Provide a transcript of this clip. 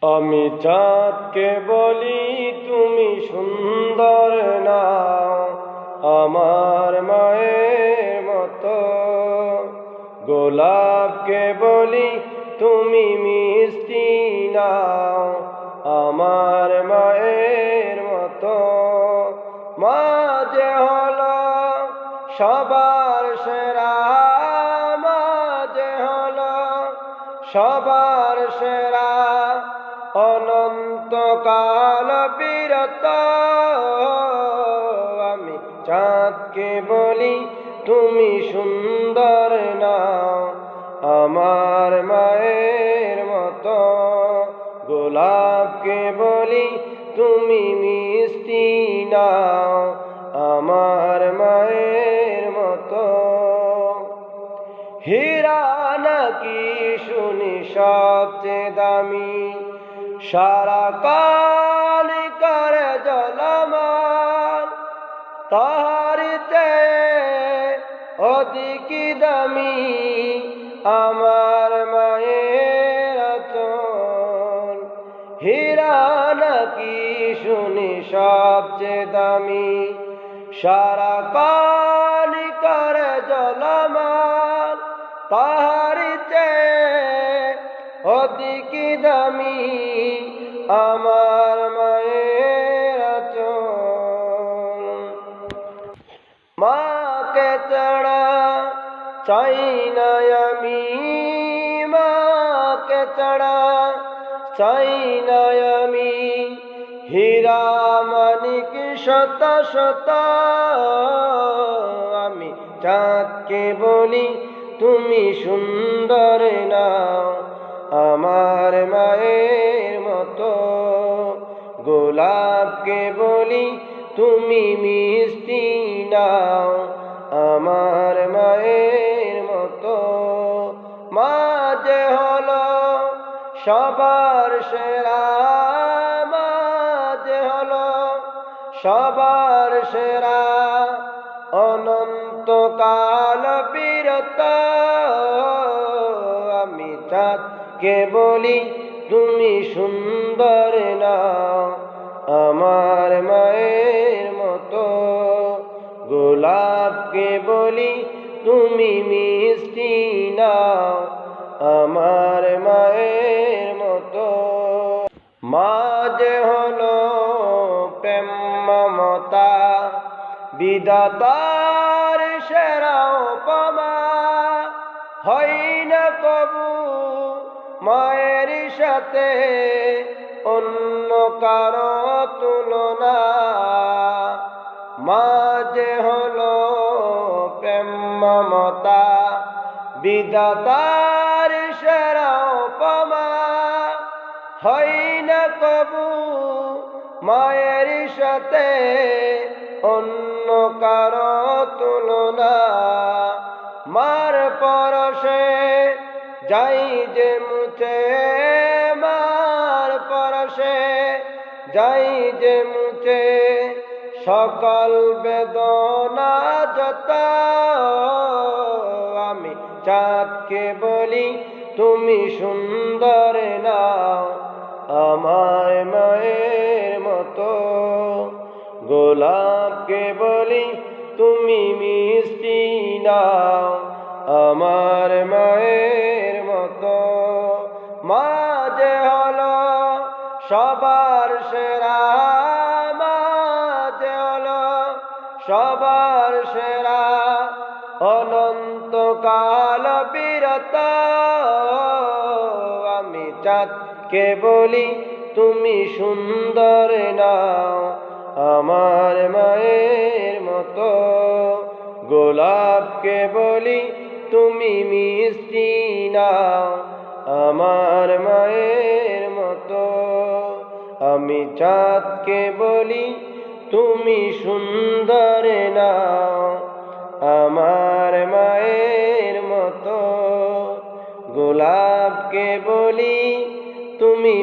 আমি চাঁদকে বলি তুমি সুন্দর নাও, আমার মায়ের মতো। গোলাপকে বলি তুমি মিষ্টি নাও, আমার মায়ের মতো। মা যে হলো সবার সেরা, মা যে হলো সবার সেরা, অনন্তকাল বিরত। আমি চাঁদকে বলি তুমি সুন্দর নাও, আমার মায়ের মতো। গোলাপকে বলি তুমি মিষ্টি নাও, আমার মায়ের মতো। হীরা নাকি শুনি সবচেয়ে দামি, সারা কাল করে জ্বলমান, তাহারি চেয়ে অধিক দামি আমার মায়ের আঁচল। হীরা নাকি শুনি সবচেয়ে দামি, সারা কাল করে জ্বলমান, তাহারি চেয়ে অধিক দামি আমার মায়ের আঁচল। মাকে ছাড়া চাই না আমি, মাকে ছাড়া চাই না আমি, হীরা মানিক শত শত। আমি চাঁদকে বলি তুমি সুন্দর নাও, আমার মায়ের মতো। গোলাপকে বলি তুমি মিষ্টি নাও, আমার মায়ের মতো। মা যে হলো সবার সেরা, মা যে হলো সবার সেরা, অনন্তকাল বিরত। আমি চাঁদকে বলি তুমি সুন্দর নাও, আমার মায়ের মতো। গোলাপকে বলি তুমি মিষ্টি নাও, আমার মায়ের মতো। মা যে হলো প্রেম মমতা, বিধাতার সেরা উপমা। হয় না কবু মায়ের সাথে অন্য কারো তুলনা। মা যে হলো প্রেম মমতা, বিধাতার সেরা উপমা। হয় না কবু মায়ের সাথে অন্য কারো তুলনা। মার পরশে যাই যে মুছে, মার পরশে যাই যে মুছে, সকল বেদনা যত। আমি চাঁদকে বলি তুমি সুন্দর নাও, আমার মায়ের মতো। গোলাপকে বলি তুমি মিষ্টি নাও, আমার মায়ের মতো। মা যে হলো সবার সেরা, মা যে হলো সবার সেরা, অনন্তকাল বিরত। আমি চাঁদকে বলি তুমি সুন্দর নাও, আমার মায়ের মতো। গোলাপকে বলি তুমি মিষ্টি নাও, আমার মায়ের মতো। আমি চাঁদকে বলি তুমি সুন্দর নাও, আমার মায়ের মতো। গোলাপকে বলি তুমি